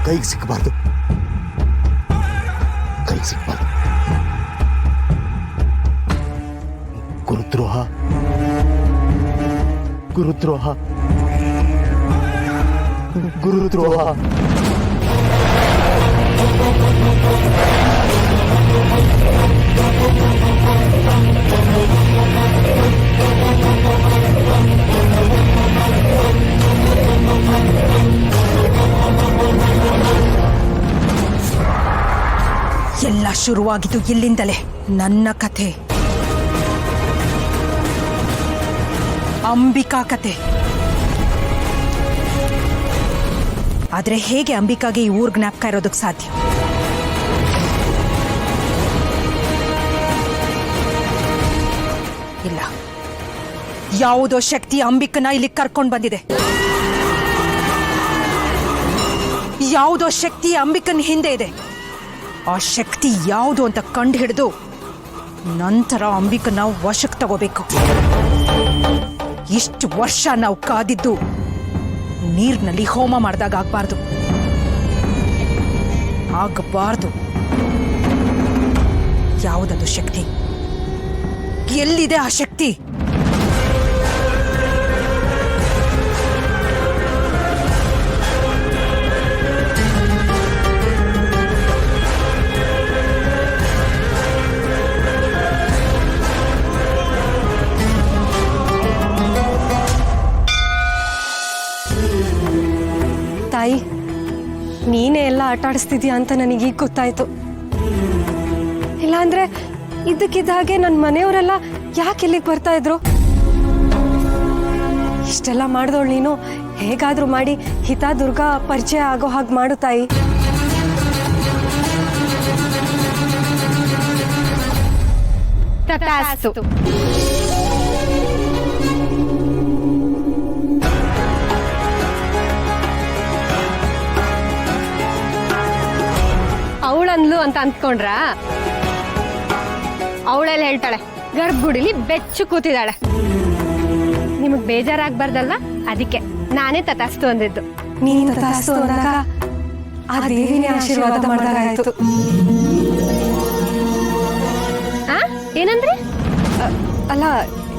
ಕೈಗೆ ಸಿಕ್ಕಬಾರ್ದು, ಕೈಗೆ ಸಿಕ್ಕಬಾರ್ದು. ಗುರುದ್ರೋಹ, ಗುರುದ್ರೋಹ, ಗುರುದ್ರೋಹ. ಎಲ್ಲ ಶುರುವಾಗಿದ್ದು ಇಲ್ಲಿಂದಲೇ. ನನ್ನ ಕಥೆ, ಅಂಬಿಕಾ ಕಥೆ. ಆದ್ರೆ ಹೇಗೆ ಅಂಬಿಕಾಗೆ ಈ ಊರ್ ಜ್ಞಾಪಕ ಇರೋದಕ್ಕೆ ಸಾಧ್ಯ? ಇಲ್ಲ, ಯಾವುದೋ ಶಕ್ತಿ ಅಂಬಿಕನ ಇಲ್ಲಿ ಕರ್ಕೊಂಡು ಬಂದಿದೆ. ಯಾವುದೋ ಶಕ್ತಿ ಅಂಬಿಕನ್ ಹಿಂದೆ ಇದೆ. ಆ ಶಕ್ತಿ ಯಾವುದು ಅಂತ ಕಂಡು ಹಿಡಿದು ನಂತರ ಅಂಬಿಕನ ವಶಕ್ಕೆ ತಗೋಬೇಕು. ಇಷ್ಟು ವರ್ಷ ನಾವು ಕಾದಿದ್ದು ನೀರಿನಲ್ಲಿ ಹೋಮ ಮಾಡಿದಾಗ ಆಗಬಾರ್ದು. ಯಾವುದದು ಶಕ್ತಿ? ಎಲ್ಲಿದೆ ಆ ಶಕ್ತಿ? ತಾಯಿ, ನೀನೇ ಎಲ್ಲ ಆಟ ಆಡಿಸ್ತಿದ್ಯಾ ಅಂತ ನನಗೀಗ ಗೊತ್ತಾಯ್ತು. ಇಲ್ಲಾಂದ್ರೆ ಇದ್ದಕ್ಕಿದ್ದ ಹಾಗೆ ನನ್ನ ಮನೆಯವರೆಲ್ಲ ಯಾಕೆ ಇಲ್ಲಿಗೆ ಬರ್ತಾ ಇದ್ರು? ಇಷ್ಟೆಲ್ಲ ಮಾಡಿದವಳು ನೀನು. ಹೇಗಾದ್ರೂ ಮಾಡಿ ಹಿತ ದುರ್ಗಾ ಪರಿಚಯ ಆಗೋ ಹಾಗೆ ಮಾಡು ತಾಯಿ. ತಥಾಸ್ತು. ಅವಳಂದ್ಲು ಅಂತ ಅಂದ್ಕೊಂಡ್ರ? ಅವಳೆಲ್ಲ ಹೇಳ್ತಾಳೆ ಗರ್ಭಗುಡಿಲಿ ಬೆಚ್ಚು ಕೂತಿದ್ದಾಳೆ. ನಿಮಗ್ ಬೇಜಾರಾಗ್ಬಾರ್ದಲ್ವಾ? ಅದಕ್ಕೆ ನಾನೇ ತಥಾಸ್ತು ಅಂದಿದ್ದು. ನೀನು ತಥಾಸ್ತು ಅಂದಾಗ ಆ ದೇವಿನೇ ಆಶೀರ್ವಾದ ಮಾಡಿದಾಗಾಯ್ತು. ಏನಂದ್ರೆ? ಅಲ್ಲ,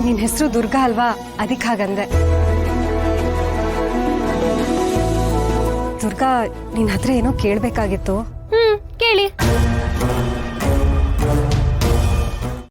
ನಿನ್ ಹೆಸರು ದುರ್ಗಾ ಅಲ್ವಾ, ಅದಕ್ಕೆ ಹಾಗಂದೆ. ದುರ್ಗಾ, ನಿನ್ ಹತ್ರ ಏನೋ ಕೇಳ್ಬೇಕಾಗಿತ್ತು. ಕೇಳಿ.